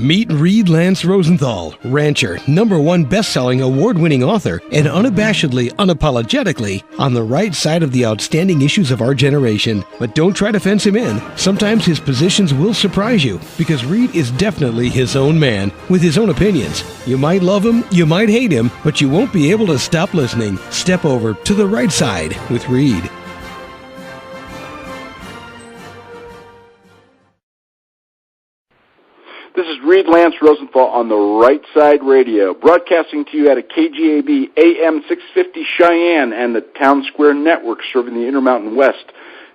Meet Reid Lance Rosenthal, rancher, #1 best-selling award-winning author, and unabashedly, unapologetically on the right side of the outstanding issues of our generation. But don't try to fence him in. Sometimes his positions will surprise you, because Reid is definitely his own man, with his own opinions. You might love him, you might hate him, but you won't be able to stop listening. Step over to the right side with Reid. This is Reid Lance Rosenthal on the Right Side Radio, broadcasting to you at a KGAB AM 650 Cheyenne and the Town Square Network serving the Intermountain West.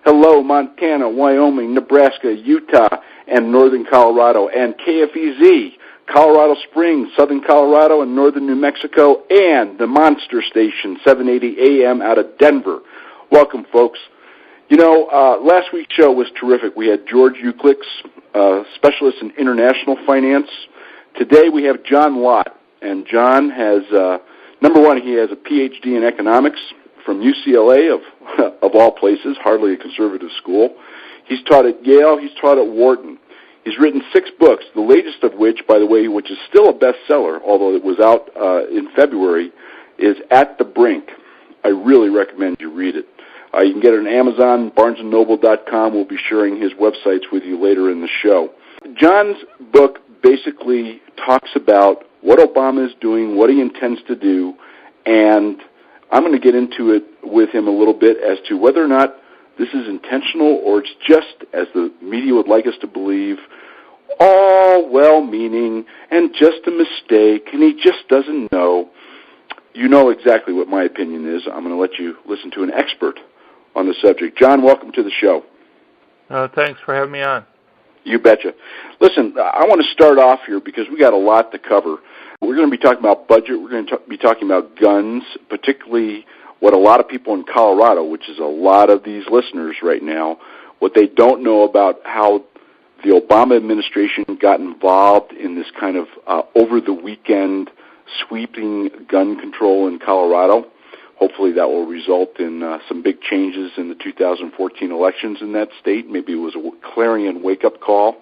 Hello, Montana, Wyoming, Nebraska, Utah, and northern Colorado, and KFEZ, Colorado Springs, southern Colorado, and northern New Mexico, and the Monster Station, 780 AM out of Denver. Welcome, folks. You know, last week's show was terrific. We had George Euclix, specialist in international finance. Today we have John Lott, and John has, #1, he has a PhD in economics from UCLA, of all places, hardly a conservative school. He's taught at Yale, he's taught at Wharton. He's written 6 books, the latest of which, by the way, which is still a bestseller, although it was out in February, is At the Brink. I really recommend you read it. You can get it on Amazon, BarnesandNoble.com. We'll be sharing his websites with you later in the show. John's book basically talks about what Obama is doing, what he intends to do, and I'm going to get into it with him a little bit as to whether or not this is intentional or it's just, as the media would like us to believe, all well-meaning and just a mistake, and he just doesn't know. You know exactly what my opinion is. I'm going to let you listen to an expert on the subject. John, welcome to the show. Thanks for having me on. You betcha. Listen, I want to start off here because we got a lot to cover. We're going to be talking about budget. We're going to be talking about guns, particularly what a lot of people in Colorado, which is a lot of these listeners right now, what they don't know about how the Obama administration got involved in this kind of over-the-weekend sweeping gun control in Colorado. Hopefully that will result in some big changes in the 2014 elections in that state. Maybe it was a clarion wake-up call.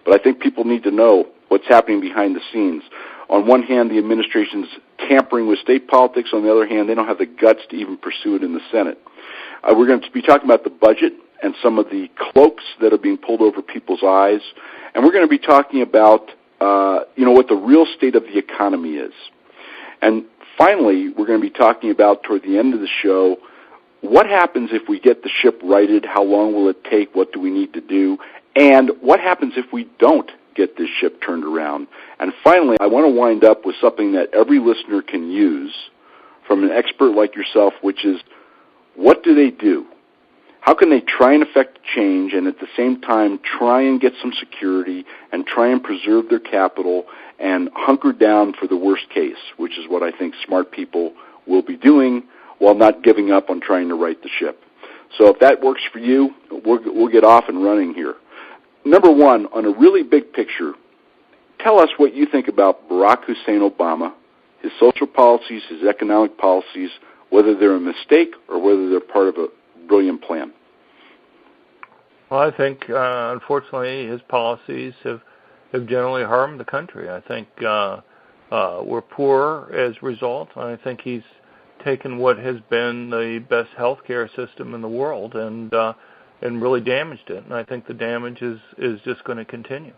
But I think people need to know what's happening behind the scenes. On one hand, the administration's tampering with state politics. On the other hand, they don't have the guts to even pursue it in the Senate. We're going to be talking about the budget and some of the cloaks that are being pulled over people's eyes. And we're going to be talking about, what the real state of the economy is. And finally, we're going to be talking about, toward the end of the show, what happens if we get the ship righted? How long will it take? What do we need to do? And what happens if we don't get this ship turned around? And finally, I want to wind up with something that every listener can use from an expert like yourself, which is, what do they do? How can they try and affect change and at the same time try and get some security and try and preserve their capital and hunker down for the worst case, which is what I think smart people will be doing while not giving up on trying to right the ship. So if that works for you, we'll get off and running here. #1, on a really big picture, tell us what you think about Barack Hussein Obama, his social policies, his economic policies, whether they're a mistake or whether they're part of a brilliant plan. Well, I think, unfortunately, his policies have generally harmed the country. I think we're poor as a result. I think he's taken what has been the best healthcare system in the world and really damaged it. And I think the damage is just going to continue.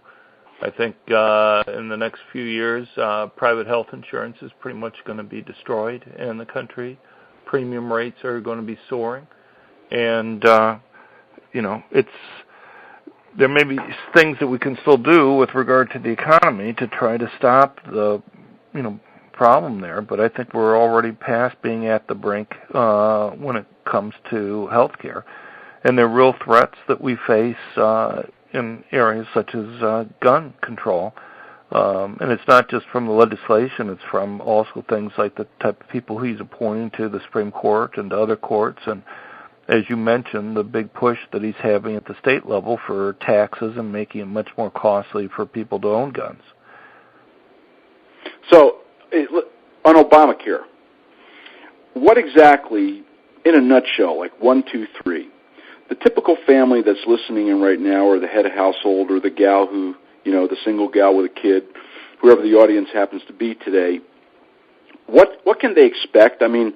I think in the next few years, private health insurance is pretty much going to be destroyed in the country. Premium rates are going to be soaring. And, there may be things that we can still do with regard to the economy to try to stop the, problem there. But I think we're already past being at the brink when it comes to health care. And there are real threats that we face in areas such as gun control. And it's not just from the legislation, it's from also things like the type of people he's appointing to the Supreme Court and to other courts. And as you mentioned, the big push that he's having at the state level for taxes and making it much more costly for people to own guns. So, on Obamacare, what exactly, in a nutshell, like 1, 2, 3, the typical family that's listening in right now, or the head of household, or the gal who the single gal with a kid, whoever the audience happens to be today, what can they expect? I mean,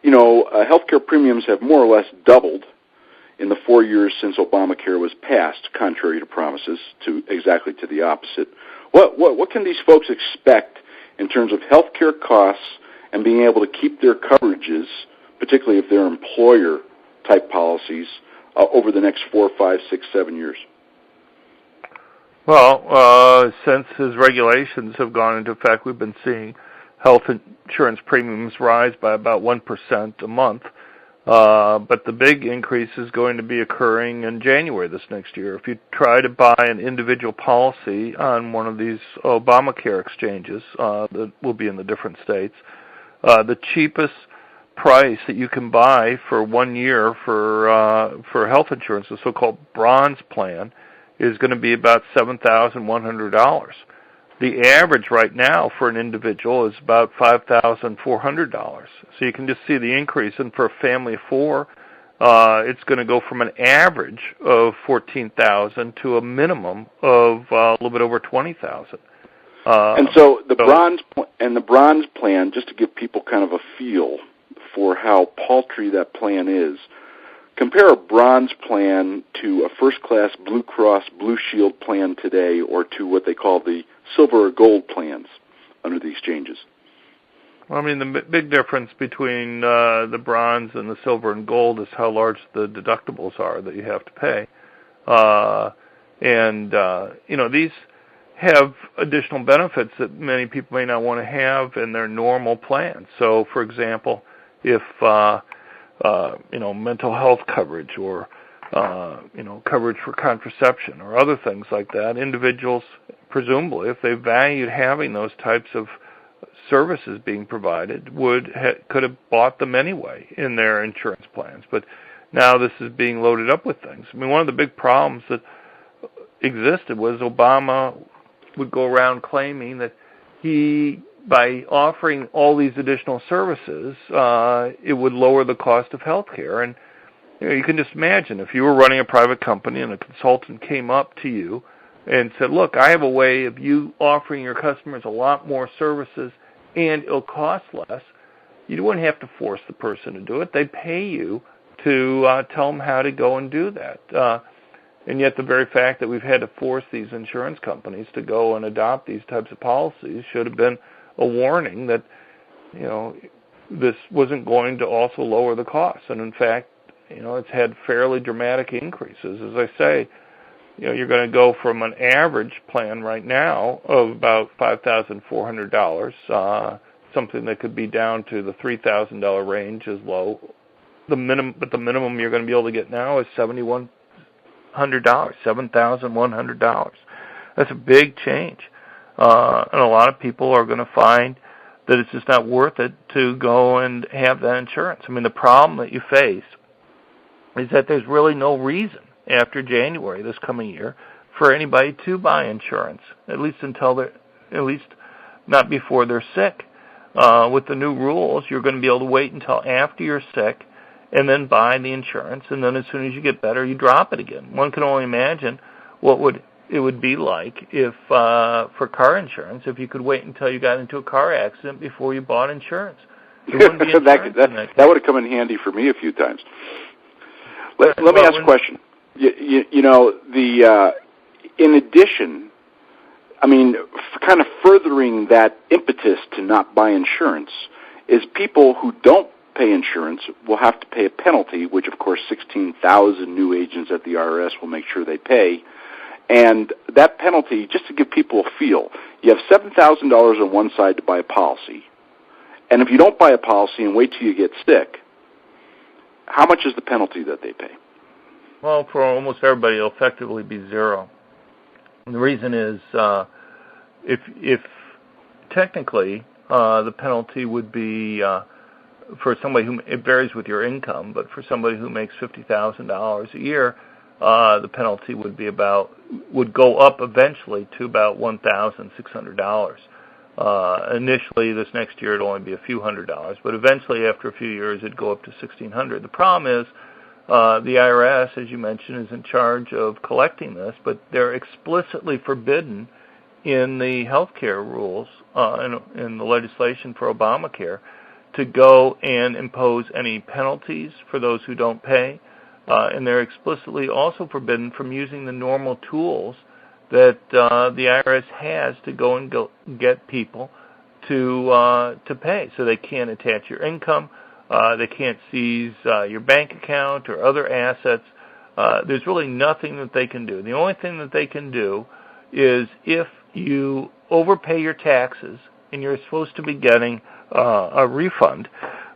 healthcare premiums have more or less doubled in the 4 years since Obamacare was passed, contrary to promises, exactly to the opposite. What can these folks expect in terms of healthcare costs and being able to keep their coverages, particularly if they're employer-type policies, over the next 4, 5, 6, 7 years? Well, since his regulations have gone into effect, we've been seeing health insurance premiums rise by about 1% a month. But the big increase is going to be occurring in January this next year. If you try to buy an individual policy on one of these Obamacare exchanges that will be in the different states, the cheapest price that you can buy for 1 year for health insurance, the so-called bronze plan, is going to be about $7,100. The average right now for an individual is about $5,400. So you can just see the increase. And for a family of four, it's going to go from an average of $14,000 to a minimum of a little bit over $20,000. And so the bronze plan, just to give people kind of a feel for how paltry that plan is, compare a bronze plan to a first-class Blue Cross Blue Shield plan today, or to what they call the silver or gold plans under the exchanges. Well, I mean, the big difference between the bronze and the silver and gold is how large the deductibles are that you have to pay. These have additional benefits that many people may not want to have in their normal plans. So, for example, if mental health coverage or coverage for contraception or other things like that, individuals, presumably, if they valued having those types of services being provided, could have bought them anyway in their insurance plans. But now this is being loaded up with things. I mean, one of the big problems that existed was Obama would go around claiming that by offering all these additional services, it would lower the cost of health care. And you can just imagine if you were running a private company and a consultant came up to you and said, look, I have a way of you offering your customers a lot more services and it'll cost less, you wouldn't have to force the person to do it. They'd pay you to tell them how to go and do that. And yet the very fact that we've had to force these insurance companies to go and adopt these types of policies should have been a warning that, this wasn't going to also lower the costs. And in fact, it's had fairly dramatic increases. As I say, you're going to go from an average plan right now of about $5,400, something that could be down to the $3,000 range is low. But the minimum you're going to be able to get now is $7,100. That's a big change. And a lot of people are going to find that it's just not worth it to go and have that insurance. I mean, the problem that you face is that there's really no reason after January this coming year for anybody to buy insurance, at least not before they're sick. With the new rules, you're going to be able to wait until after you're sick and then buy the insurance, and then as soon as you get better, you drop it again. One can only imagine what it would be like if for car insurance, if you could wait until you got into a car accident before you bought insurance. There wouldn't be insurance that would have come in handy for me a few times. Let me ask a question. In addition, I mean, kind of furthering that impetus to not buy insurance is people who don't pay insurance will have to pay a penalty, which of course 16,000 new agents at the IRS will make sure they pay. And that penalty, just to give people a feel, you have $7,000 on one side to buy a policy. And if you don't buy a policy and wait till you get sick, how much is the penalty that they pay? Well, for almost everybody, it'll effectively be zero. And the reason is if technically the penalty would be for somebody who, it varies with your income, but for somebody who makes $50,000 a year, the penalty would go up eventually to about $1,600. Initially, this next year, it'd only be a few $100s, but eventually, after a few years, it'd go up to $1,600. The problem is The IRS, as you mentioned, is in charge of collecting this, but they're explicitly forbidden in the healthcare rules, in the legislation for Obamacare, to go and impose any penalties for those who don't pay. And they're explicitly also forbidden from using the normal tools that the IRS has to go and get people to pay. So they can't attach your income. They can't seize your bank account or other assets. There's really nothing that they can do. The only thing that they can do is if you overpay your taxes and you're supposed to be getting a refund,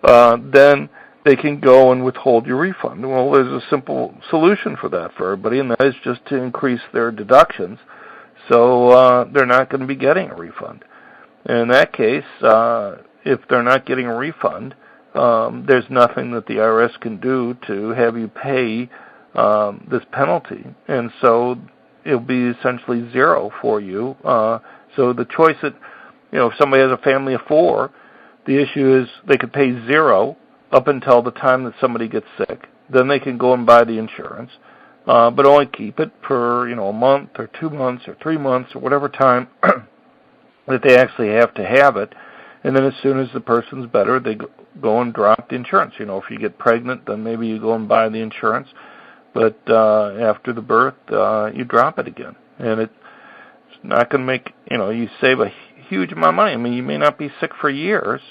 then they can go and withhold your refund. Well, there's a simple solution for that for everybody, and that is just to increase their deductions, so they're not going to be getting a refund. In that case, if they're not getting a refund, there's nothing that the IRS can do to have you pay this penalty, and so it'll be essentially zero for you. So the choice that, if somebody has a family of 4, the issue is they could pay zero up until the time that somebody gets sick. Then they can go and buy the insurance, but only keep it for a month or 2 months or 3 months or whatever time that they actually have to have it. And then as soon as the person's better, they go and drop the insurance. If you get pregnant, then maybe you go and buy the insurance. But after the birth, you drop it again. And it's not going to make, you save a huge amount of money. I mean, you may not be sick for years,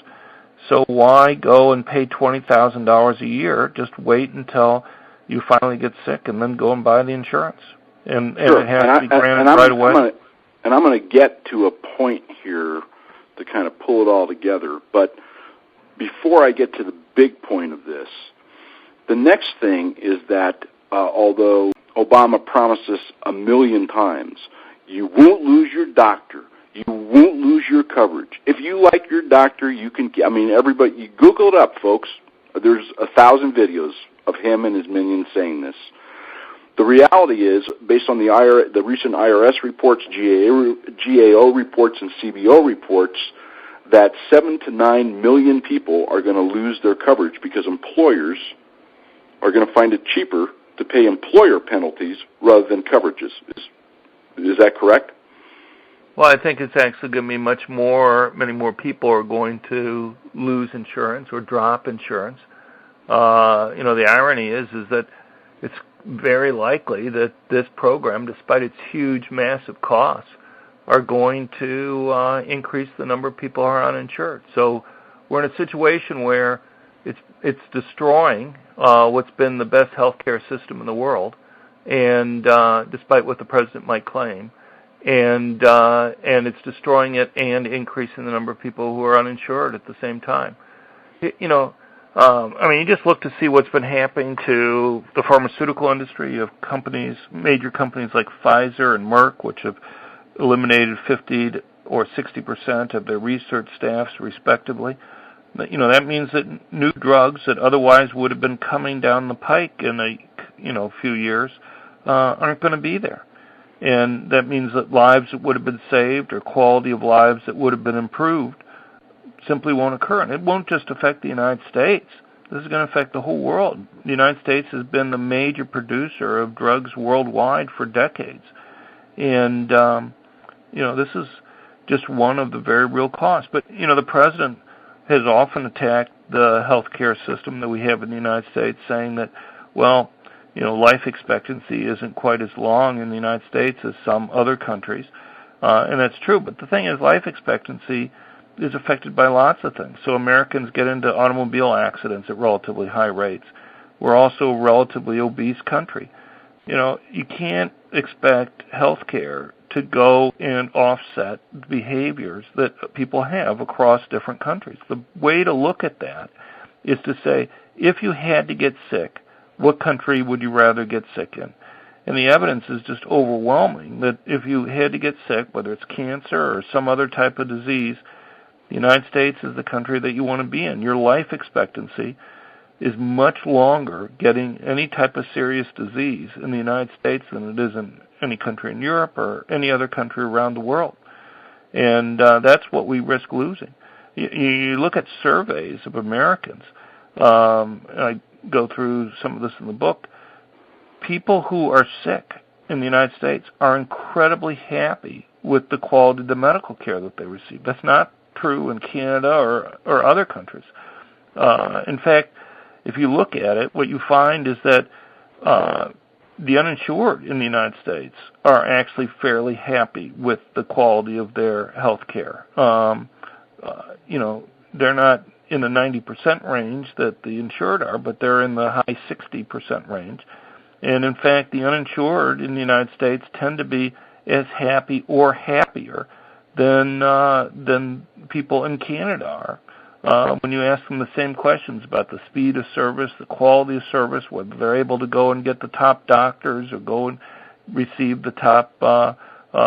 so why go and pay $20,000 a year? Just wait until you finally get sick and then go and buy the insurance. And sure. It has to be granted right away. I'm going to get to a point here to kind of pull it all together. But before I get to the big point of this, the next thing is that although Obama promised us 1 million times, you won't lose your doctor. You won't lose your coverage. If you like your doctor, you can, everybody, you Google it up, folks. There's 1,000 videos of him and his minions saying this. The reality is, based on the recent IRS reports, GAO reports, and CBO reports, that 7 to 9 million people are going to lose their coverage because employers are going to find it cheaper to pay employer penalties rather than coverages. Is that correct? Well, I think it's actually going to be many more people are going to lose insurance or drop insurance. The irony is that it's very likely that this program, despite its huge, massive costs, are going to increase the number of people who are uninsured. So we're in a situation where it's destroying what's been the best healthcare system in the world, and despite what the president might claim, and it's destroying it and increasing the number of people who are uninsured at the same time. You just look to see what's been happening to the pharmaceutical industry. of major companies like Pfizer and Merck, which have eliminated 50 or 60% of their research staffs, respectively. That means that new drugs that otherwise would have been coming down the pike in a few years aren't going to be there. And that means that lives that would have been saved or quality of lives that would have been improved simply won't occur. And it won't just affect the United States. This is going to affect the whole world. The United States has been the major producer of drugs worldwide for decades. And, this is just one of the very real costs. But, the president has often attacked the healthcare system that we have in the United States, saying that, life expectancy isn't quite as long in the United States as some other countries. And that's true. But the thing is, life expectancy is affected by lots of things. So Americans get into automobile accidents at relatively high rates. We're also a relatively obese country. You can't expect healthcare to go and offset behaviors that people have across different countries. The way to look at that is to say, if you had to get sick, what country would you rather get sick in? And the evidence is just overwhelming that if you had to get sick, whether it's cancer or some other type of disease, the United States is the country that you want to be in. Your life expectancy is much longer getting any type of serious disease in the United States than it is in any country in Europe or any other country around the world. And that's what we risk losing. You look at surveys of Americans. I go through some of this in the book, people who are sick in the United States are incredibly happy with the quality of the medical care that they receive. That's not true in Canada or other countries. In fact, if you look at it, what you find is that the uninsured in the United States are actually fairly happy with the quality of their health care. They're not in the 90% range that the insured are, but they're in the high 60% range. And in fact, the uninsured in the United States tend to be as happy or happier than people in Canada are. When you ask them the same questions about the speed of service, the quality of service, whether they're able to go and get the top doctors or go and receive the top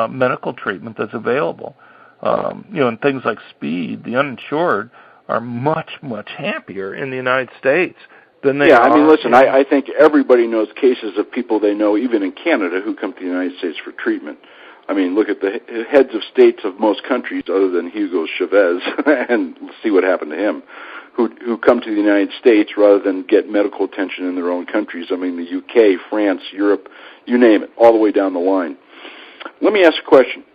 medical treatment that's available. And things like speed, the uninsured are much, much happier in the United States than they are. Yeah, I mean, listen, I think everybody knows cases of people they know, even in Canada, who come to the United States for treatment. I mean, look at the heads of states of most countries other than Hugo Chavez and see what happened to him, who come to the United States rather than get medical attention in their own countries. I mean, the UK, France, Europe, you name it, all the way down the line. Let me ask a question.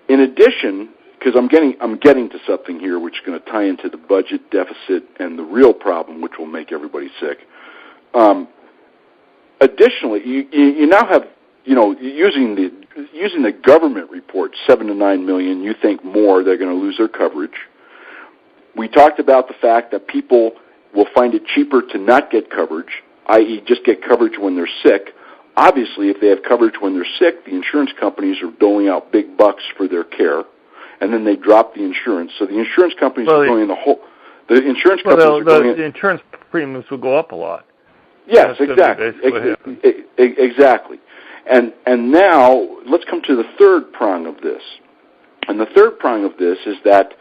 In addition, because I'm getting to something here which is going to tie into the budget deficit and the real problem, which will make everybody sick. Additionally, you now have, using the government report, 7 to 9 million, you think more, they're going to lose their coverage. We talked about the fact that people will find it cheaper to not get coverage, i.e. just get coverage when they're sick. Obviously, if they have coverage when they're sick, the insurance companies are doling out big bucks for their care, and then they drop the insurance. So the insurance companies are going in the whole. The insurance companies are going in. The insurance premiums will go up a lot. Yes, exactly. And now let's come to the third prong of this. And the third prong of this is that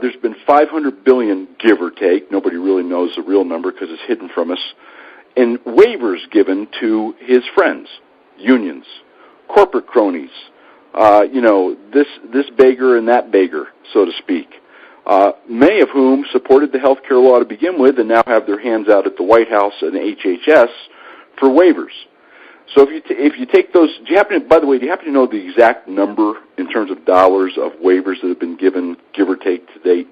there's been $500 billion, give or take. Nobody really knows the real number because it's hidden from us. In waivers given to his friends, unions, corporate cronies, this beggar and that beggar, so to speak, many of whom supported the health care law to begin with and now have their hands out at the White House and HHS for waivers. So if you take those, do you happen to know the exact number in terms of dollars of waivers that have been given, give or take, to date?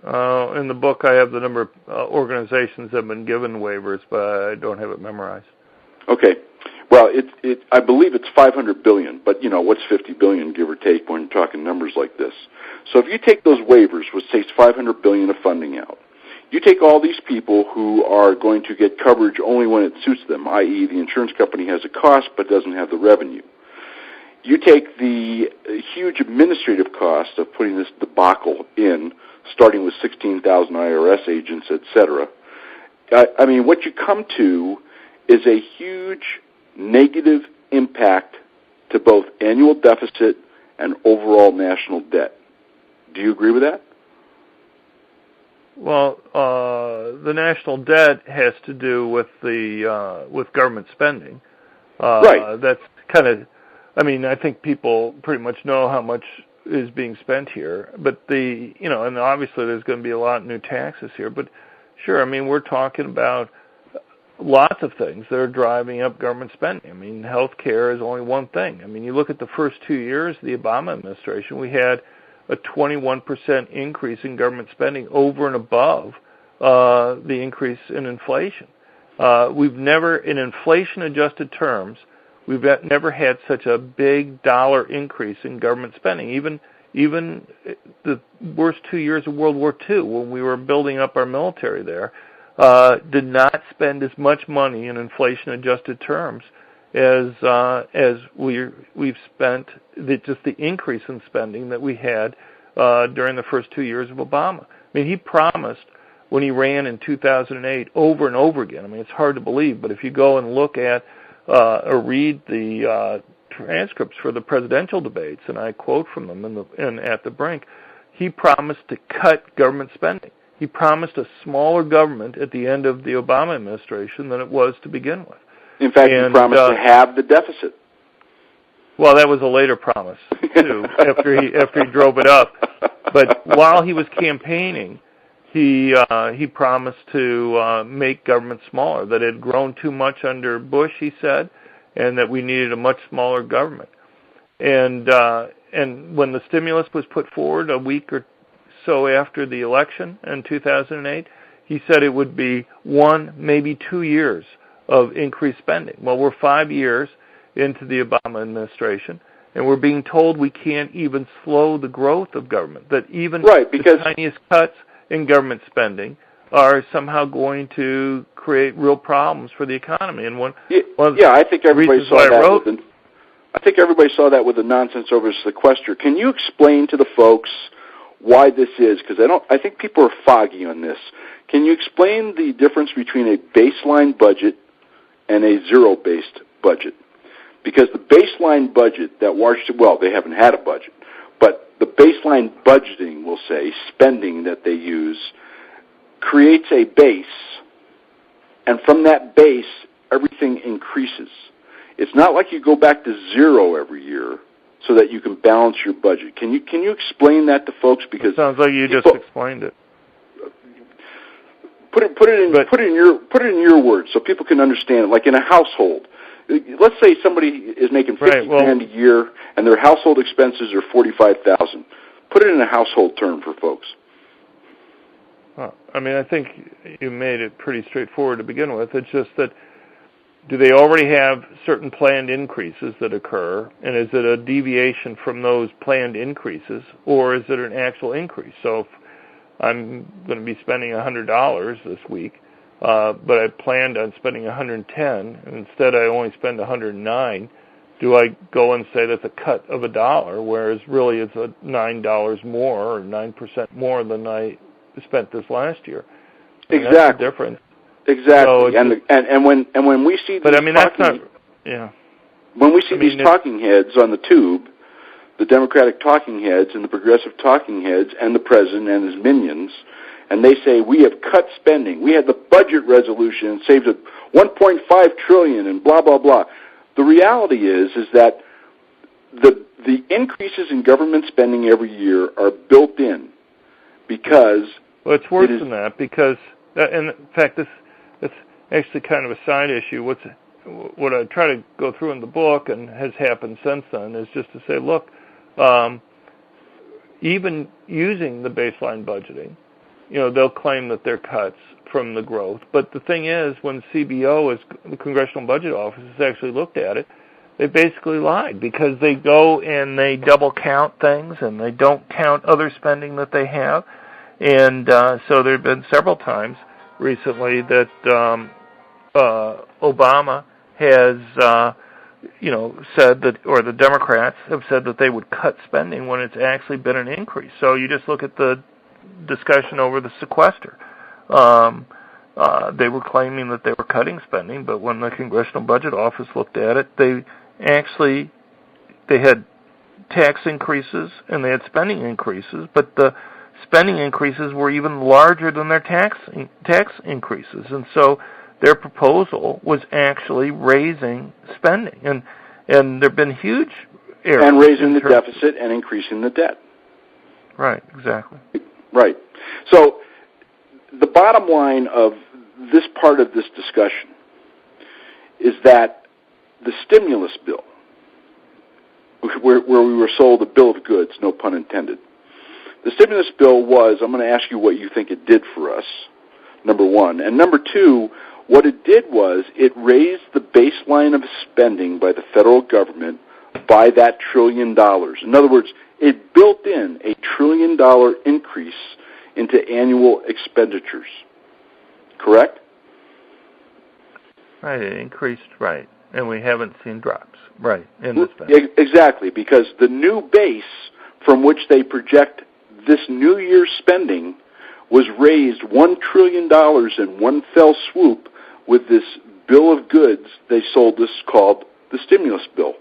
In the book, I have the number of organizations that have been given waivers, but I don't have it memorized. Okay. Well, I believe it's $500 billion, but what's $50 billion, give or take, when you're talking numbers like this? So if you take those waivers, which takes $500 billion of funding out, you take all these people who are going to get coverage only when it suits them, i.e. the insurance company has a cost but doesn't have the revenue. You take the huge administrative cost of putting this debacle in, starting with 16,000 IRS agents, etc. I mean, what you come to is a huge negative impact to both annual deficit and overall national debt. Do you agree with that? Well, the national debt has to do with with government spending. Right. That's kind of, I think people pretty much know how much is being spent here, but and obviously there's going to be a lot of new taxes here, but sure, we're talking about lots of things that are driving up government spending. Health care is only one thing. You look at the first 2 years of the Obama administration, we had a 21% increase in government spending over and above the increase in inflation. We've never, in inflation-adjusted terms, we've never had such a big dollar increase in government spending. Even the worst 2 years of World War II, when we were building up our military there, did not spend as much money in inflation-adjusted terms as we've spent. Just the increase in spending that we had during the first 2 years of Obama. He promised when he ran in 2008 over and over again. It's hard to believe, but if you go and look at or read the transcripts for the presidential debates, and I quote from them at the Brink, he promised to cut government spending. He promised a smaller government at the end of the Obama administration than it was to begin with. In fact, he promised to halve the deficit. Well, that was a later promise, too, after he drove it up. But while he was campaigning, He promised to make government smaller, that it had grown too much under Bush, he said, and that we needed a much smaller government. And when the stimulus was put forward a week or so after the election in 2008, he said it would be 1, maybe 2 years of increased spending. Well, we're 5 years into the Obama administration, and we're being told we can't even slow the growth of government, that even the tiniest cuts in government spending are somehow going to create real problems for the economy. And I think everybody saw that. I think everybody saw that with the nonsense over sequester. Can you explain to the folks why this is? Because I think people are foggy on this. Can you explain the difference between a baseline budget and a zero-based budget? Because the baseline budget that Washington, well, they haven't had a budget, but the baseline budgeting, we'll say, spending that they use, creates a base, and from that base, everything increases. It's not like you go back to zero every year so that you can balance your budget. Can you explain that to folks? Because it sounds like you just explained it. Put it in your words so people can understand it. Like in a household, let's say somebody is making $50,000 a year and their household expenses are $45,000. Put it in a household term for folks. Well, I mean, I think you made it pretty straightforward to begin with. It's just that, do they already have certain planned increases that occur, and is it a deviation from those planned increases, or is it an actual increase? So if I'm going to be spending $100 this week, but I planned on spending $110, and instead I only spend $109, do I go and say that's a cut of $1, whereas really it's a $9 more or 9% more than I spent this last year? And exactly. That's the difference. Exactly, so and when we see but I mean that's not when we see these talking heads on the tube, the Democratic talking heads and the progressive talking heads and the president and his minions, and they say we have cut spending, we had the budget resolution and saved $1.5 trillion and blah blah blah. The reality is that the increases in government spending every year are built in because it's worse than that because and in fact it's actually kind of a side issue. What I try to go through in the book, and has happened since then, is just to say, look, even using the baseline budgeting, they'll claim that they're cuts from the growth. But the thing is, when CBO, the Congressional Budget Office, has actually looked at it, they basically lied because they go and they double count things and they don't count other spending that they have. And so there have been several times recently that Obama has, said that, or the Democrats have said that they would cut spending when it's actually been an increase. So you just look at the discussion over the sequester. They were claiming that they were cutting spending, but when the Congressional Budget Office looked at it, they had tax increases and they had spending increases, but the spending increases were even larger than their tax increases, and so their proposal was actually raising spending, and there have been huge errors. And raising the deficit and increasing the debt. Right, exactly. Right. So the bottom line of this part of this discussion is that the stimulus bill, where we were sold a bill of goods, no pun intended, the stimulus bill was, I'm going to ask you what you think it did for us, number one. And number two, what it did was it raised the baseline of spending by the federal government by that $1 trillion. In other words, it built in a $1 trillion increase into annual expenditures. Correct? Right, it increased, right. And we haven't seen drops, right, in the spending. Exactly, because the new base from which they project this new year's spending was raised $1 trillion in one fell swoop with this bill of goods they sold us called the stimulus bill.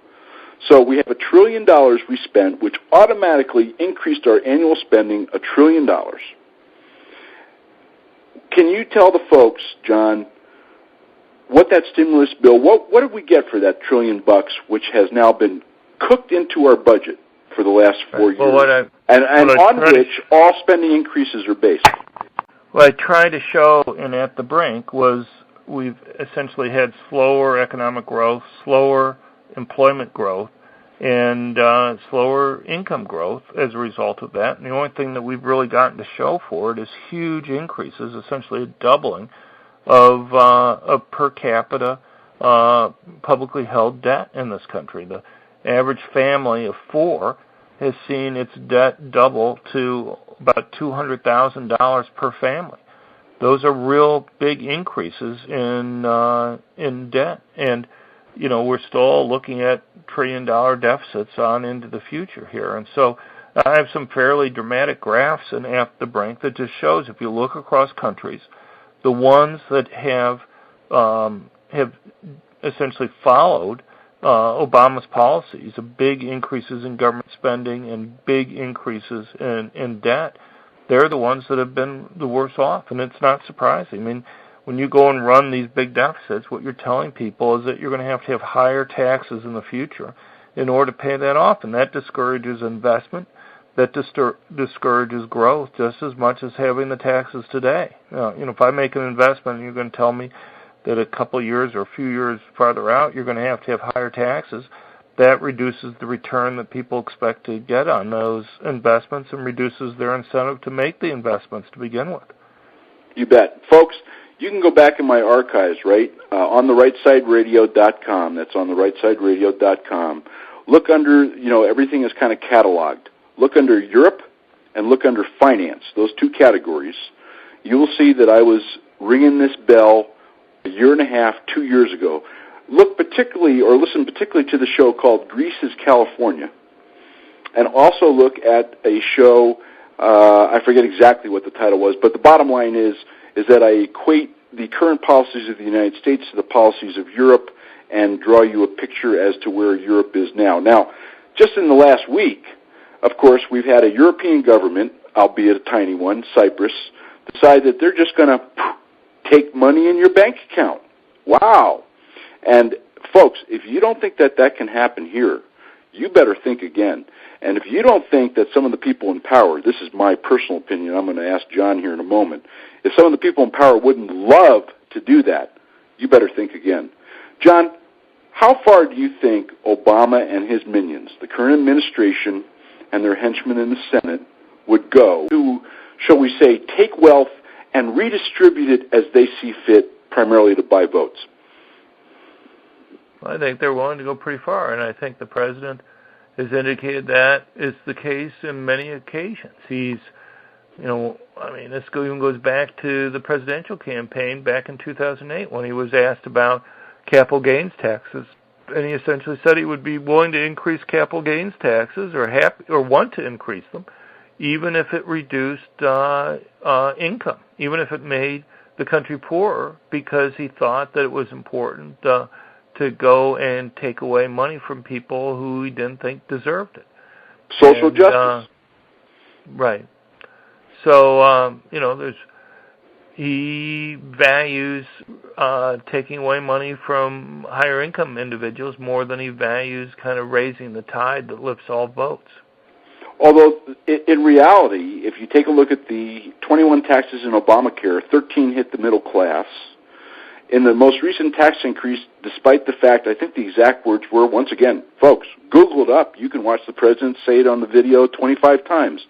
So we have $1 trillion we spent, which automatically increased our annual spending $1 trillion. Can you tell the folks, John, what that stimulus bill, what did we get for that $1 trillion, which has now been cooked into our budget for the last 4 years, well, and on which all spending increases are based? what I tried to show in At the Brink was we've essentially had slower economic growth, slower employment growth, and slower income growth as a result of that. And the only thing that we've really gotten to show for it is huge increases, essentially a doubling of per capita publicly held debt in this country. The average family of four has seen its debt double to about $200,000 per family. Those are real big increases in debt, and we're still looking at trillion-dollar deficits on into the future here. And so I have some fairly dramatic graphs in At the Brink that just shows, if you look across countries, the ones that have essentially followed Obama's policies of big increases in government spending and big increases in debt, they're the ones that have been the worst off, and it's not surprising. I mean, when you go and run these big deficits, what you're telling people is that you're going to have higher taxes in the future in order to pay that off, and that discourages investment, that discourages growth just as much as having the taxes today. If I make an investment and you're going to tell me that a couple of years or a few years farther out you're going to have higher taxes, that reduces the return that people expect to get on those investments and reduces their incentive to make the investments to begin with. You bet. Folks, you can go back in my archives, right, on the rightsideradio.com. That's on the rightsideradio.com. Look under, everything is kind of cataloged. Look under Europe and look under finance, those two categories. You will see that I was ringing this bell a year and a half, 2 years ago. Look particularly, or listen particularly to the show called Greece is California. And also look at a show, I forget exactly what the title was, but the bottom line is that I equate the current policies of the United States to the policies of Europe and draw you a picture as to where Europe is now. Now, just in the last week, of course, we've had a European government, albeit a tiny one, Cyprus, decide that they're just going to take money in your bank account. Wow. And, folks, if you don't think that can happen here, you better think again. And if you don't think that some of the people in power, this is my personal opinion, I'm going to ask John here in a moment, if some of the people in power wouldn't love to do that, you better think again. John, how far do you think Obama and his minions, the current administration and their henchmen in the Senate, would go to, shall we say, take wealth and redistribute it as they see fit, primarily to buy votes? I think they're willing to go pretty far, and I think the president has indicated that is the case in many occasions. He's, this even goes back to the presidential campaign back in 2008 when he was asked about capital gains taxes, and he essentially said he would be willing to increase capital gains taxes or want to increase them, even if it reduced income, even if it made the country poorer, because he thought that it was important to go and take away money from people who he didn't think deserved it. Social justice. Right. So, he values taking away money from higher income individuals more than he values kind of raising the tide that lifts all boats. Although, in reality, if you take a look at the 21 taxes in Obamacare, 13 hit the middle class. In the most recent tax increase, despite the fact, I think the exact words were, once again, folks, Google it up. You can watch the president say it on the video 25 times.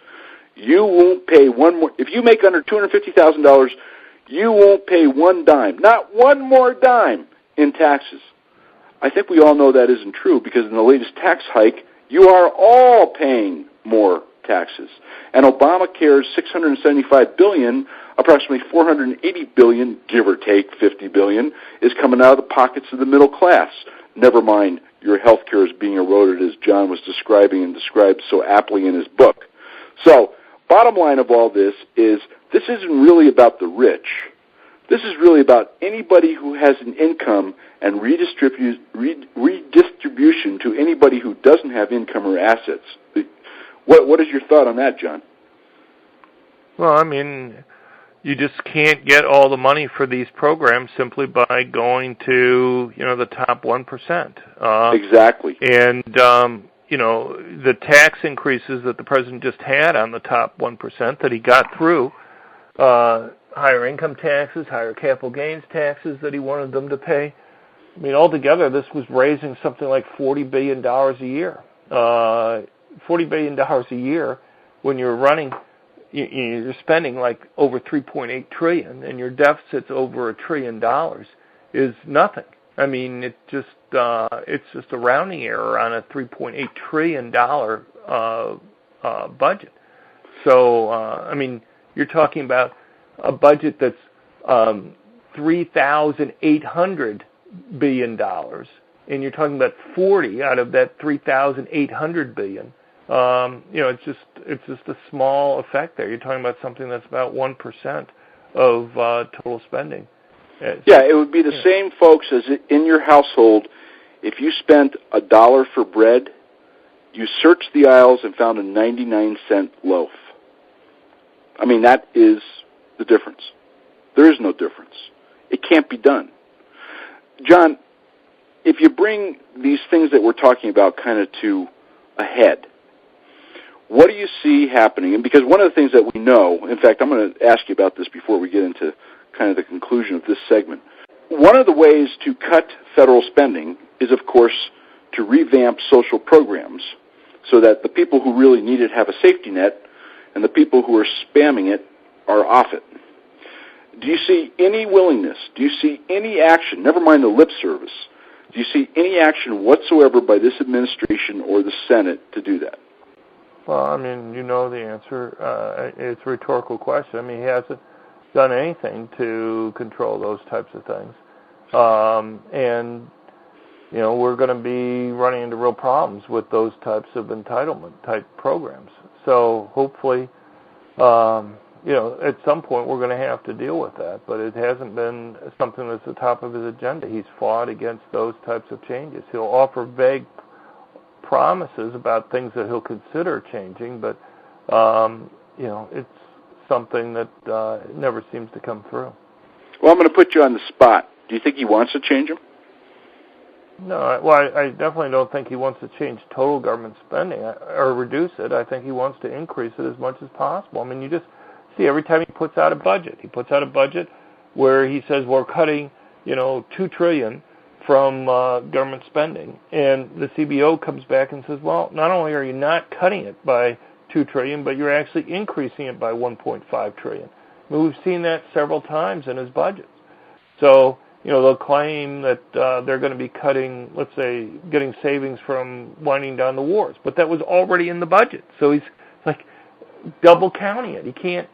You won't pay one more. If you make under $250,000, you won't pay one dime, not one more dime in taxes. I think we all know that isn't true because in the latest tax hike, you are all paying more taxes. And Obamacare's $675 billion, approximately $480 billion, give or take $50 billion, is coming out of the pockets of the middle class. Never mind your health care is being eroded, as John was describing and described so aptly in his book. So, bottom line of all this is this isn't really about the rich. This is really about anybody who has an income and redistribution to anybody who doesn't have income or assets. What is your thought on that, John? Well, you just can't get all the money for these programs simply by going to, the top 1%. Exactly. And, the tax increases that the president just had on the top 1% that he got through, higher income taxes, higher capital gains taxes that he wanted them to pay. I mean, altogether, this was raising something like $40 billion a year. $40 billion a year when you're running, you're spending like over $3.8 trillion, and your deficit's over $1 trillion is nothing. I mean, it's just a rounding error on a $3.8 trillion budget. So, I mean, you're talking about a budget that's $3,800 billion, and you're talking about 40 out of that 3,800 billion. It's just a small effect there. You're talking about something that's about 1% of total spending. Yeah, it would be the same, folks, as in your household. If you spent $1 for bread, you searched the aisles and found a 99-cent loaf. I mean, that is the difference. There is no difference. It can't be done. John, if you bring these things that we're talking about kind of to a head, what do you see happening? And because one of the things that we know, in fact, I'm going to ask you about this before we get into kind of the conclusion of this segment. One of the ways to cut federal spending is, of course, to revamp social programs so that the people who really need it have a safety net and the people who are spamming it are off it. Do you see any willingness? Do you see any action, never mind the lip service, do you see any action whatsoever by this administration or the Senate to do that? Well, I mean, you know the answer. It's a rhetorical question. I mean, he hasn't done anything to control those types of things. And, you know, we're going to be running into real problems with those types of entitlement-type programs. So hopefully, at some point we're going to have to deal with that. But it hasn't been something that's at the top of his agenda. He's fought against those types of changes. He'll offer vague promises about things that he'll consider changing, but, it's something that never seems to come through. Well, I'm going to put you on the spot. Do you think he wants to change them? No, I definitely don't think he wants to change total government spending or reduce it. I think he wants to increase it as much as possible. I mean, you just see every time he puts out a budget. He puts out a budget where he says we're cutting, $2 trillion from government spending, and the CBO comes back and says, well, not only are you not cutting it by $2 trillion, but you're actually increasing it by $1.5 trillion. I mean, we've seen that several times in his budgets. So, they'll claim that they're going to be cutting, let's say, getting savings from winding down the wars, but that was already in the budget. So he's like double counting it. He can't,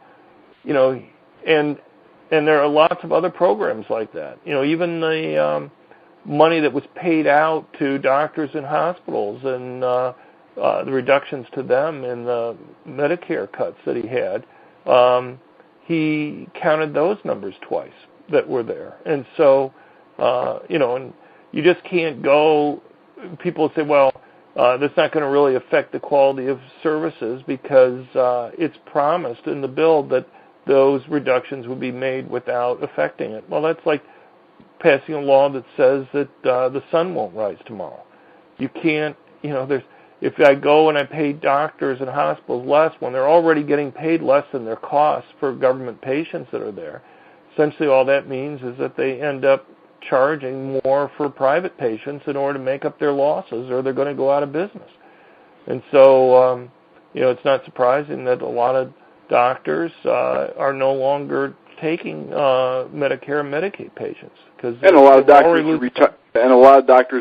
and there are lots of other programs like that. Even the money that was paid out to doctors and hospitals and the reductions to them and the Medicare cuts that he had, he counted those numbers twice that were there. And so, and you just can't go, people say, well, that's not going to really affect the quality of services because it's promised in the bill that those reductions would be made without affecting it. Well, that's like passing a law that says that the sun won't rise tomorrow. You can't, if I go and I pay doctors and hospitals less when they're already getting paid less than their costs for government patients that are there, essentially all that means is that they end up charging more for private patients in order to make up their losses, or they're going to go out of business. And so, it's not surprising that a lot of doctors are no longer taking Medicare and Medicaid patients. And a lot of doctors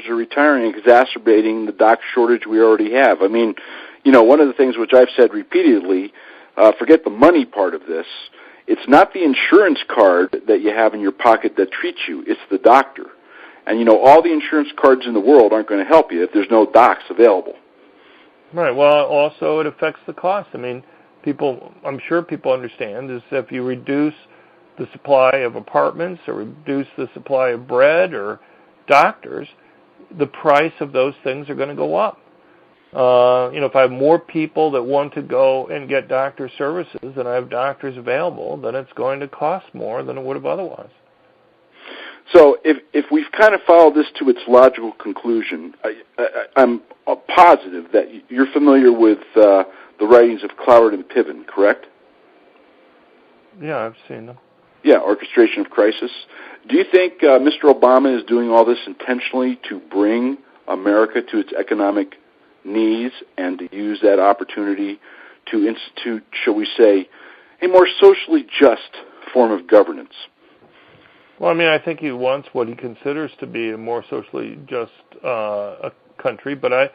are retiring, exacerbating the doc shortage we already have. I mean, one of the things which I've said repeatedly, forget the money part of this, it's not the insurance card that you have in your pocket that treats you, it's the doctor. And, all the insurance cards in the world aren't going to help you if there's no docs available. Right. Well, also it affects the cost. I mean, I'm sure people understand is if you reduce the supply of apartments or reduce the supply of bread or doctors, the price of those things are going to go up. If I have more people that want to go and get doctor services and I have doctors available, then it's going to cost more than it would have otherwise. So if we've kind of followed this to its logical conclusion, I'm positive that you're familiar with the writings of Cloward and Piven, correct? Yeah, I've seen them. Yeah, orchestration of crisis. Do you think Mr. Obama is doing all this intentionally to bring America to its economic knees and to use that opportunity to institute, shall we say, a more socially just form of governance? Well, I mean, I think he wants what he considers to be a more socially just a country, but I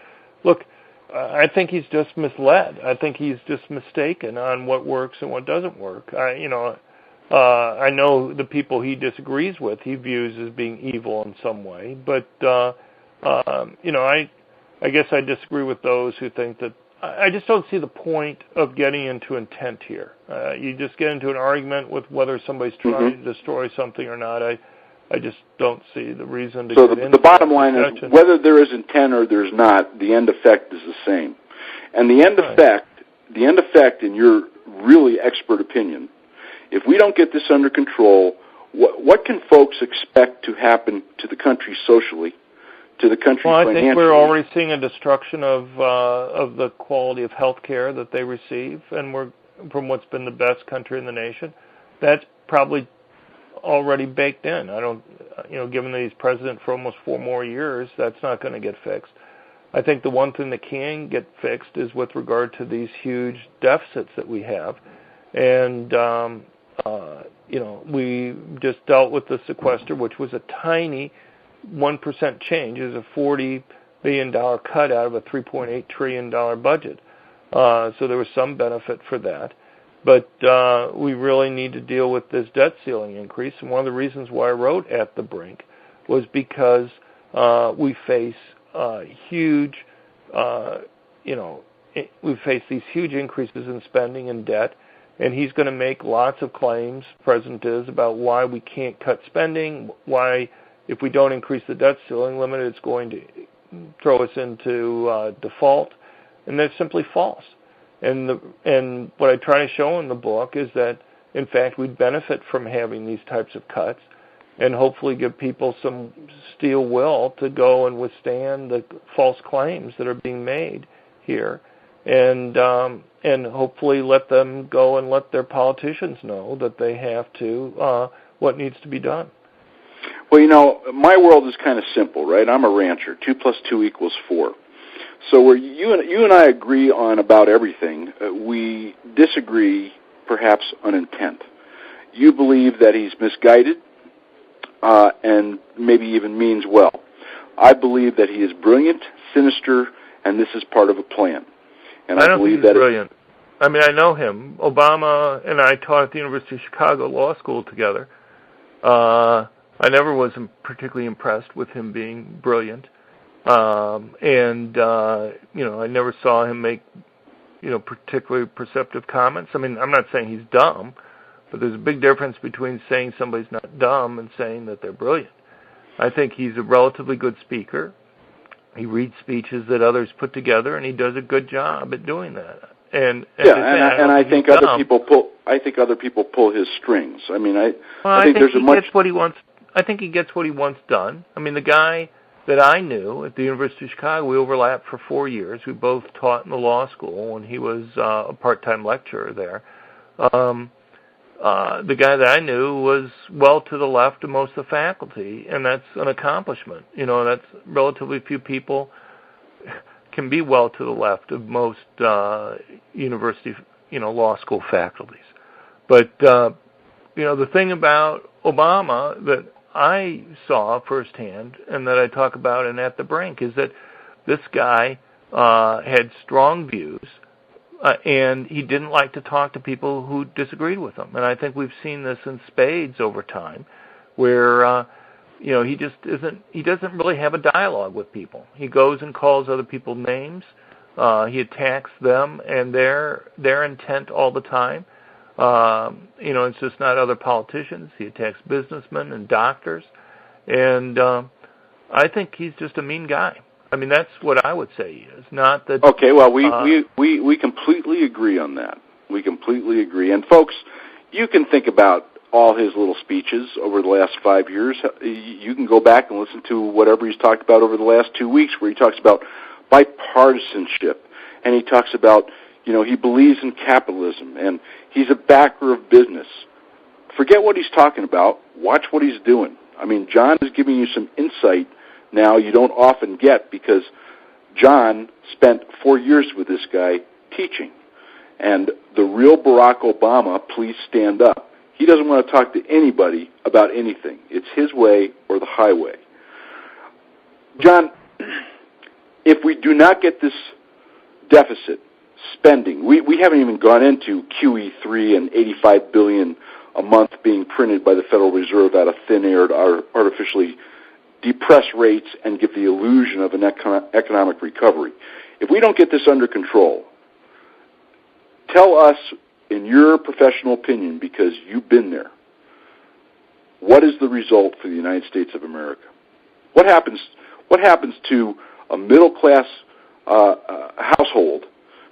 think he's just misled. I think he's just mistaken on what works and what doesn't work. I know the people he disagrees with, he views as being evil in some way, but I guess I disagree with those who think that. I just don't see the point of getting into intent here. You just get into an argument with whether somebody's trying to destroy something or not. I just don't see the reason to get into the bottom line is, whether there is intent or there's not, the end effect is the same. And the end effect, in your really expert opinion, if we don't get this under control, what can folks expect to happen to the country socially, to the country financially? Well, I think we're already seeing a destruction of the quality of health care that they receive, and we're from what's been the best country in the nation. That's probably already baked in. I don't, given that he's president for almost 4 more years, that's not going to get fixed. I think the one thing that can get fixed is with regard to these huge deficits that we have. And, we just dealt with the sequester, which was a tiny 1% change. It was a $40 billion cut out of a $3.8 trillion budget. So there was some benefit for that. But we really need to deal with this debt ceiling increase. And one of the reasons why I wrote At the Brink was because we face huge, we face these huge increases in spending and debt. And he's going to make lots of claims, President is, about why we can't cut spending, why if we don't increase the debt ceiling limit, it's going to throw us into default. And that's simply false. And what I try to show in the book is that, in fact, we'd benefit from having these types of cuts and hopefully give people some steel will to go and withstand the false claims that are being made here. And hopefully let them go and let their politicians know that they have to, what needs to be done. Well, my world is kind of simple, right? I'm a rancher. 2 + 2 = 4. So where you and I agree on about everything, we disagree perhaps on intent. You believe that he's misguided and maybe even means well. I believe that he is brilliant, sinister, and this is part of a plan. And I don't think he's brilliant. I mean, I know him. Obama and I taught at the University of Chicago Law School together. I never was particularly impressed with him being brilliant. I never saw him make, particularly perceptive comments. I mean, I'm not saying he's dumb, but there's a big difference between saying somebody's not dumb and saying that they're brilliant. I think he's a relatively good speaker. He reads speeches that others put together, and he does a good job at doing that. I think other people pull. I think other people pull his strings. I mean, I think there's gets what he wants. I think he gets what he wants done. I mean, the guy that I knew at the University of Chicago, we overlapped for 4 years. We both taught in the law school, and he was a part-time lecturer there. The guy that I knew was well to the left of most of the faculty, and that's an accomplishment. That's relatively few people can be well to the left of most university, law school faculties. But, the thing about Obama that I saw firsthand and that I talk about in At the Brink is that this guy had strong views and he didn't like to talk to people who disagreed with him. And I think we've seen this in spades over time where, he doesn't really have a dialogue with people. He goes and calls other people names. He attacks them and their intent all the time. It's just not other politicians. He attacks businessmen and doctors. And I think he's just a mean guy. I mean, that's what I would say he is. Not that. Okay, well, we completely agree on that. We completely agree. And folks, you can think about all his little speeches over the last 5 years. You can go back and listen to whatever he's talked about over the last 2 weeks, where he talks about bipartisanship, and he talks about, he believes in capitalism, and he's a backer of business. forget what he's talking about. Watch what he's doing. I mean, John is giving you some insight now you don't often get because John spent 4 years with this guy teaching. And the real Barack Obama, please stand up. He doesn't want to talk to anybody about anything. It's his way or the highway. John, if we do not get this deficit spending, we haven't even gone into QE3 and $85 billion a month being printed by the Federal Reserve out of thin air to artificially depress rates and give the illusion of an economic recovery. If we don't get this under control, tell us, in your professional opinion, because you've been there, what is the result for the United States of America? What happens to a middle-class household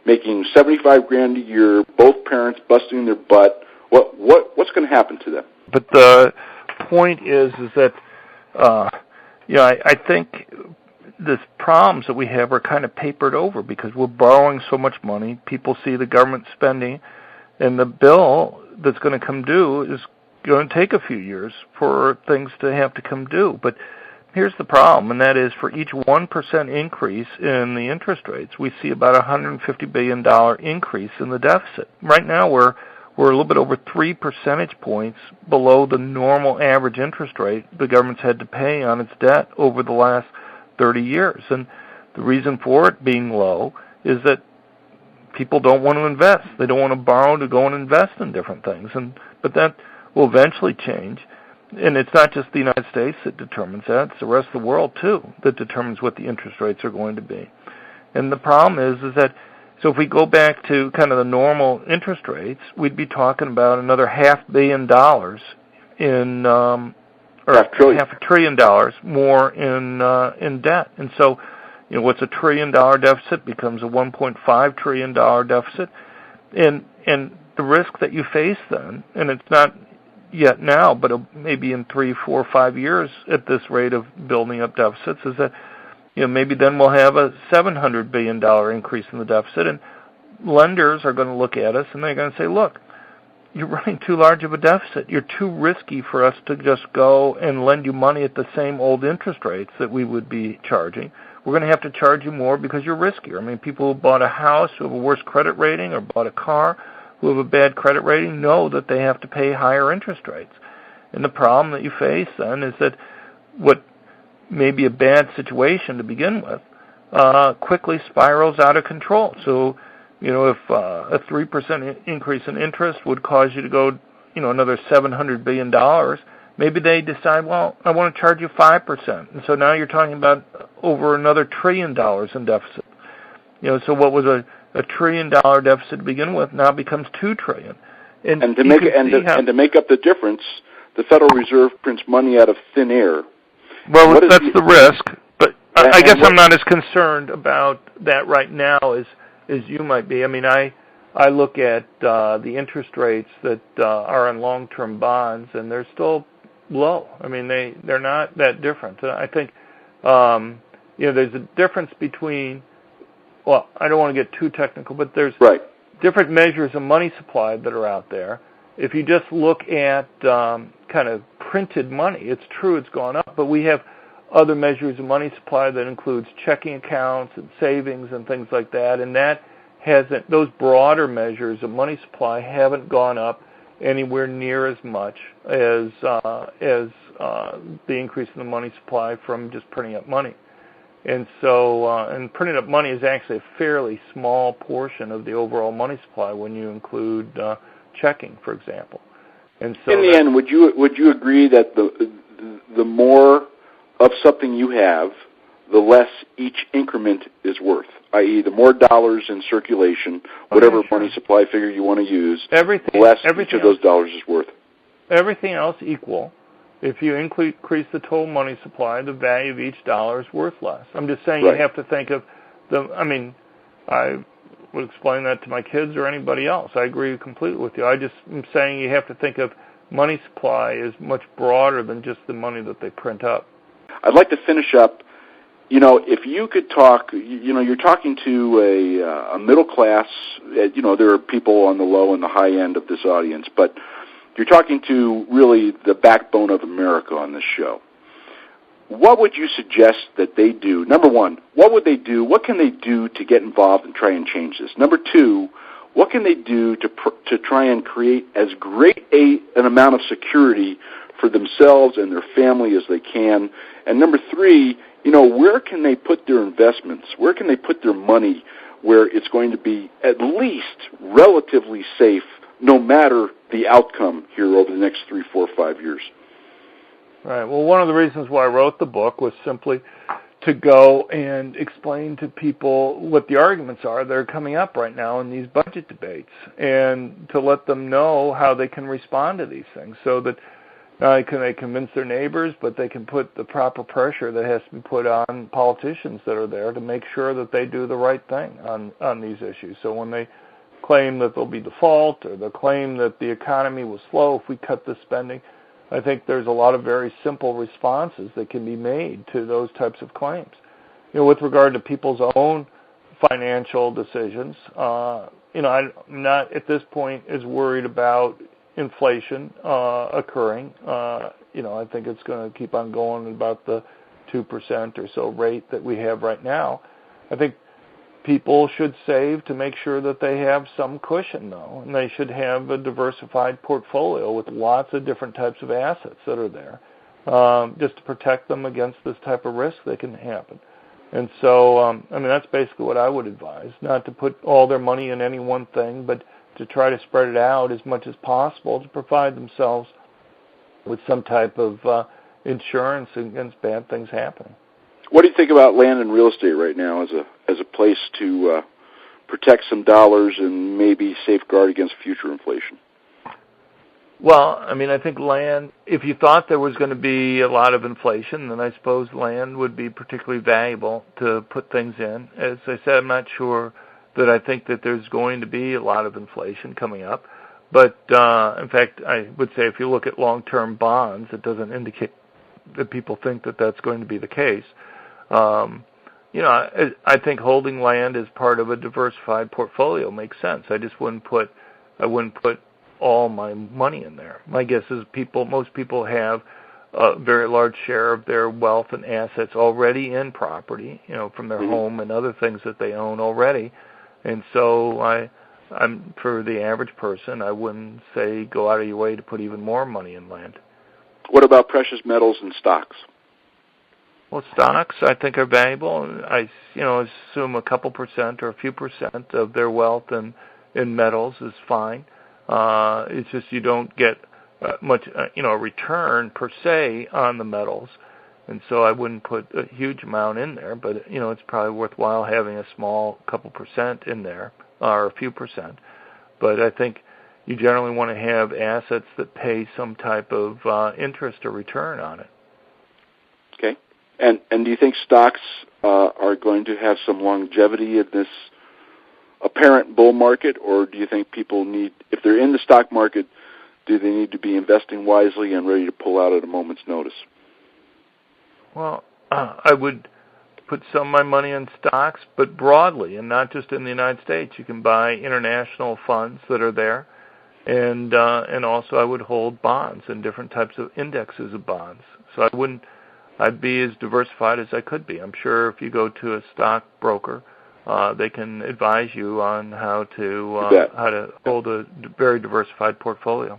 making $75,000 a year, both parents busting their butt? What's going to happen to them? But the point is that I think the problems that we have are kind of papered over because we're borrowing so much money. People see the government spending, and the bill that's going to come due is going to take a few years for things to have to come due. But here's the problem, and that is for each 1% increase in the interest rates, we see about a $150 billion increase in the deficit. Right now we're a little bit over 3 percentage points below the normal average interest rate the government's had to pay on its debt over the last 30 years. And the reason for it being low is that people don't want to invest. They don't want to borrow to go and invest in different things. But that will eventually change. And it's not just the United States that determines that. It's the rest of the world, too, that determines what the interest rates are going to be. And the problem is that, so if we go back to kind of the normal interest rates, we'd be talking about another $500 million in, or $500 billion more in debt. And so, what's a $1 trillion deficit becomes a $1.5 trillion deficit. And the risk that you face then, and it's not yet now, but maybe in 3, 4, 5 years at this rate of building up deficits, is that maybe then we'll have a $700 billion increase in the deficit, and lenders are going to look at us and they're going to say, look, you're running too large of a deficit. You're too risky for us to just go and lend you money at the same old interest rates that we would be charging. We're going to have to charge you more because you're riskier. I mean, people who bought a house who have a worse credit rating or bought a car who have a bad credit rating know that they have to pay higher interest rates. And the problem that you face then is that what may be a bad situation to begin with quickly spirals out of control. So, if a 3% increase in interest would cause you to go, another $700 billion, maybe they decide, well, I want to charge you 5%. And so now you're talking about over another $1 trillion in deficit. So what was a $1 trillion deficit to begin with now becomes $2 trillion. And to make up the difference, the Federal Reserve prints money out of thin air. Well, that's the risk. But I guess I'm not as concerned about that right now as you might be. I mean, I look at the interest rates that are on long-term bonds, and they're still low. I mean, they're not that different. I think there's a difference between. Well, I don't want to get too technical, but there's different measures of money supply that are out there. If you just look at kind of printed money, it's true it's gone up, but we have other measures of money supply that includes checking accounts and savings and things like that, and those broader measures of money supply haven't gone up anywhere near as much as the increase in the money supply from just printing up money. And so, and printing up money is actually a fairly small portion of the overall money supply when you include checking, for example. And so, in the end, would you agree that the more of something you have, the less each increment is worth? I.e., the more dollars in circulation, whatever money supply figure you want to use, the less each of those dollars is worth. Everything else equal. If you increase the total money supply, the value of each dollar is worth less. I'm just saying you have to think of I would explain that to my kids or anybody else. I agree completely with you. I just am saying you have to think of money supply as much broader than just the money that they print up. I'd like to finish up. If you could talk, you're talking to a middle class. There are people on the low and the high end of this audience, but You're talking to really the backbone of America on this show. What would you suggest that they do? Number one, what would they do? What can they do to get involved and try and change this? Number two, what can they do to try and create as great an amount of security for themselves and their family as they can? And number three, where can they put their investments? Where can they put their money where it's going to be at least relatively safe no matter the outcome here over the next 3, 4, 5 years? Right. Well, one of the reasons why I wrote the book was simply to go and explain to people what the arguments are that are coming up right now in these budget debates, and to let them know how they can respond to these things, so that not only can they convince their neighbors, but they can put the proper pressure that has to be put on politicians that are there to make sure that they do the right thing on these issues. So when they claim that there'll be default, or they claim that the economy will slow if we cut the spending, I think there's a lot of very simple responses that can be made to those types of claims. With regard to people's own financial decisions, I'm not at this point as worried about inflation occurring. I think it's going to keep on going at about the 2% or so rate that we have right now. I think people should save to make sure that they have some cushion, though, and they should have a diversified portfolio with lots of different types of assets that are there, just to protect them against this type of risk that can happen. And so, that's basically what I would advise, not to put all their money in any one thing, but to try to spread it out as much as possible to provide themselves with some type of insurance against bad things happening. What do you think about land and real estate right now as a place to protect some dollars and maybe safeguard against future inflation? Well, I think land, if you thought there was going to be a lot of inflation, then I suppose land would be particularly valuable to put things in. As I said, I'm not sure that I think that there's going to be a lot of inflation coming up. But, in fact, I would say if you look at long-term bonds, it doesn't indicate that people think that that's going to be the case. I think holding land as part of a diversified portfolio makes sense. I wouldn't put all my money in there. My guess is most people have a very large share of their wealth and assets already in property, from their home and other things that they own already. And so I'm for the average person, I wouldn't say go out of your way to put even more money in land. What about precious metals and stocks? Well, stocks I think are valuable. I assume a couple percent or a few percent of their wealth in metals is fine. It's just you don't get much a return per se on the metals, and so I wouldn't put a huge amount in there. But it's probably worthwhile having a small couple percent in there or a few percent. But I think you generally want to have assets that pay some type of interest or return on it. Okay. And do you think stocks are going to have some longevity in this apparent bull market, or do you think people need, if they're in the stock market, do they need to be investing wisely and ready to pull out at a moment's notice? Well, I would put some of my money in stocks, but broadly, and not just in the United States. You can buy international funds that are there, and also I would hold bonds and different types of indexes of bonds. So I'd be as diversified as I could be. I'm sure if you go to a stockbroker, they can advise you on how to hold a very diversified portfolio.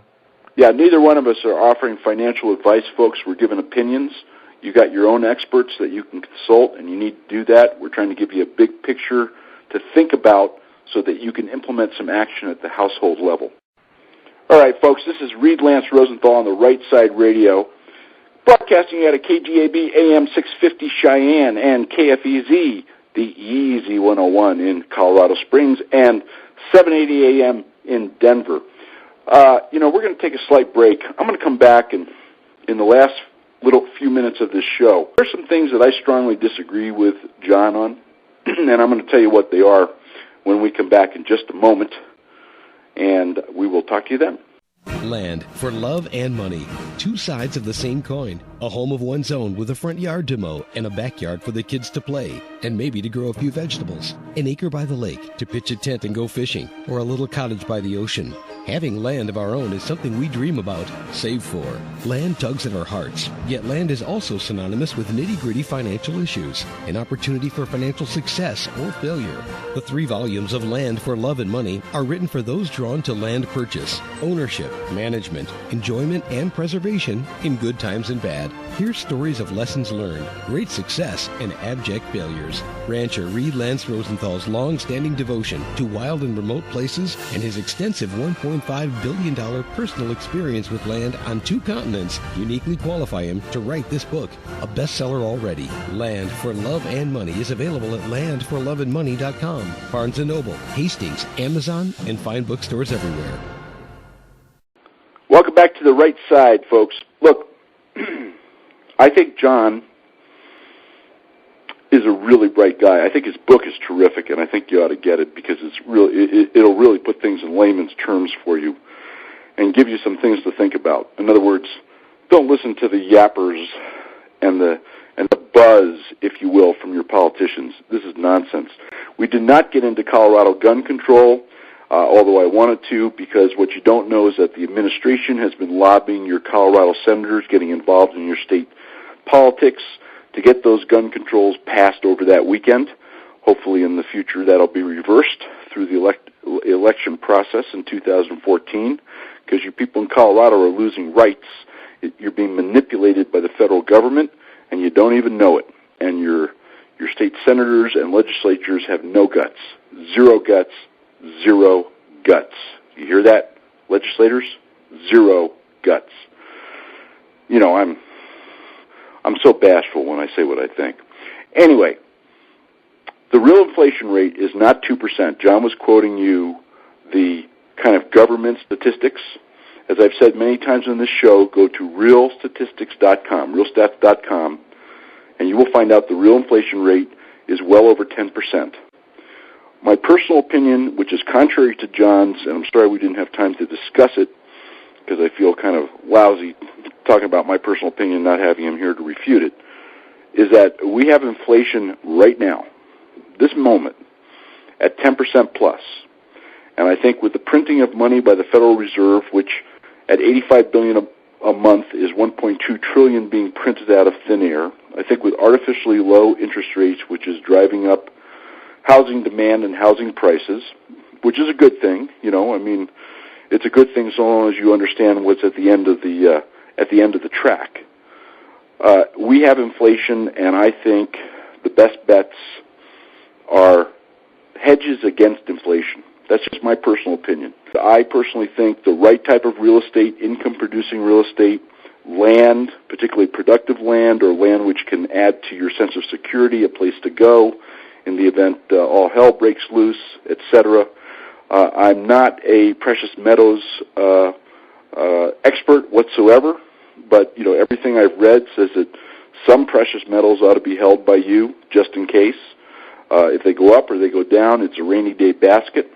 Yeah, neither one of us are offering financial advice, folks. We're giving opinions. You got your own experts that you can consult, and you need to do that. We're trying to give you a big picture to think about so that you can implement some action at the household level. All right, folks, this is Reid Lance Rosenthal on the Right Side Radio, broadcasting out of KGAB AM 650 Cheyenne and KFEZ, the Easy 101 in Colorado Springs, and 780 AM in Denver. We're going to take a slight break. I'm going to come back and in the last few minutes of this show, there's some things that I strongly disagree with John on, and I'm going to tell you what they are when we come back in just a moment, and we will talk to you then. Land for love and money. Two sides of the same coin. A home of one's own with a front yard to mow and a backyard for the kids to play and maybe to grow a few vegetables. An acre by the lake to pitch a tent and go fishing, or a little cottage by the ocean. Having land of our own is something we dream about, save for. Land tugs at our hearts, yet land is also synonymous with nitty-gritty financial issues, an opportunity for financial success or failure. The 3 volumes of Land for Love and Money are written for those drawn to land purchase, ownership, management, enjoyment, and preservation in good times and bad. Here's stories of lessons learned, great success, and abject failures. Rancher Reid Lance Rosenthal's long-standing devotion to wild and remote places and his extensive $1.5 billion personal experience with land on 2 continents uniquely qualify him to write this book, a bestseller already. Land for Love and Money is available at landforloveandmoney.com, Barnes & Noble, Hastings, Amazon, and fine bookstores everywhere. Welcome back to The Right Side, folks. Look, I think John is a really bright guy. I think his book is terrific, and I think you ought to get it because it'll really put things in layman's terms for you and give you some things to think about. In other words, don't listen to the yappers and the buzz, if you will, from your politicians. This is nonsense. We did not get into Colorado gun control, although I wanted to, because what you don't know is that the administration has been lobbying your Colorado senators, getting involved in your state politics, to get those gun controls passed over that weekend. Hopefully in the future that'll be reversed through the election process in 2014, because you people in Colorado are losing rights. You're being manipulated by the federal government, and you don't even know it. And your state senators and legislatures have no guts. Zero guts. Zero guts. You hear that, legislators? Zero guts. You know, I'm so bashful when I say what I think. Anyway, the real inflation rate is not 2%. John was quoting you the kind of government statistics. As I've said many times on this show, go to realstatistics.com, realstats.com, and you will find out the real inflation rate is well over 10%. My personal opinion, which is contrary to John's, and I'm sorry we didn't have time to discuss it because I feel kind of lousy talking about my personal opinion, not having him here to refute it, is that we have inflation right now, this moment, at 10% plus. And I think with the printing of money by the Federal Reserve, which at $85 billion a month is $1.2 trillion being printed out of thin air, I think with artificially low interest rates, which is driving up housing demand and housing prices, which is a good thing. You know, I mean, it's a good thing so long as you understand what's at the end of the track. We have inflation, and I think the best bets are hedges against inflation. That's just my personal opinion. I personally think the right type of real estate, income-producing real estate, land, particularly productive land or land which can add to your sense of security, a place to go in the event all hell breaks loose, etc. I'm not a precious metals expert whatsoever, but you know everything I've read says that some precious metals ought to be held by you just in case. If they go up or they go down, it's a rainy day basket.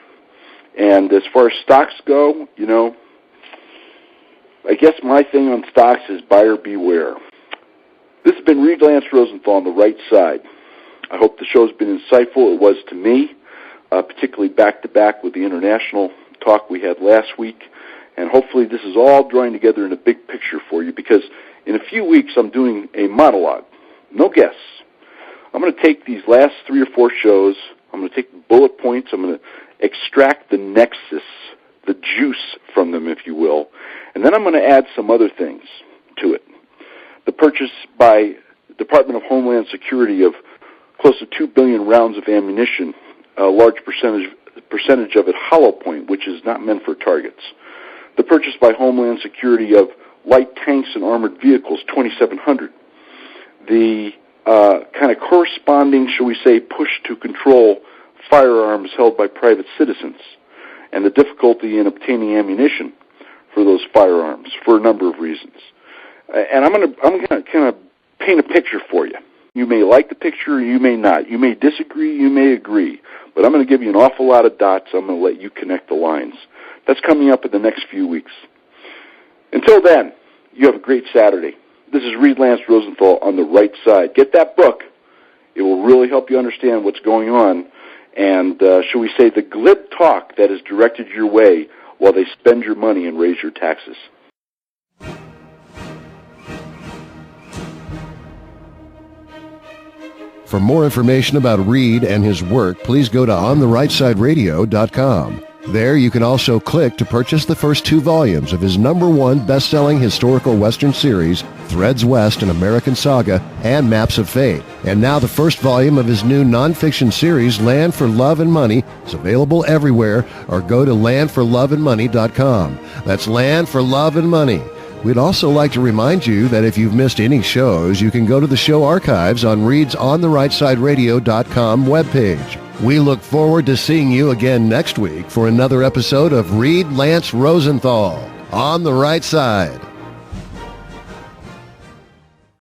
And as far as stocks go, you know, I guess my thing on stocks is buyer beware. This has been Reid Lance Rosenthal on The Right Side. I hope the show's been insightful. It was to me, particularly back-to-back with the international talk we had last week. And hopefully this is all drawing together in a big picture for you, because in a few weeks I'm doing a monologue. No guests. I'm going to take these last 3 or 4 shows, I'm going to take the bullet points, I'm going to extract the nexus, the juice from them, if you will, and then I'm going to add some other things to it. The purchase by the Department of Homeland Security of close to 2 billion rounds of ammunition, a large percentage of it hollow point, which is not meant for targets. The purchase by Homeland Security of light tanks and armored vehicles, 2,700. The kind of corresponding, shall we say, push to control firearms held by private citizens, and the difficulty in obtaining ammunition for those firearms for a number of reasons. And I'm going to kind of paint a picture for you. You may like the picture, you may not. You may disagree, you may agree. But I'm going to give you an awful lot of dots. I'm going to let you connect the lines. That's coming up in the next few weeks. Until then, you have a great Saturday. This is Reid Lance Rosenthal on The Right Side. Get that book. It will really help you understand what's going on and, shall we say, the glib talk that is directed your way while they spend your money and raise your taxes. For more information about Reid and his work, please go to ontherightsideradio.com. There you can also click to purchase the first 2 volumes of his #1 best-selling historical Western series, Threads West, An American Saga, and Maps of Fate. And now the first volume of his new nonfiction series, Land for Love and Money, is available everywhere, or go to landforloveandmoney.com. That's Land for Love and Money. We'd also like to remind you that if you've missed any shows, you can go to the show archives on Reid's ontherightsideradio.com webpage. We look forward to seeing you again next week for another episode of Reid Lance Rosenthal on the Right Side.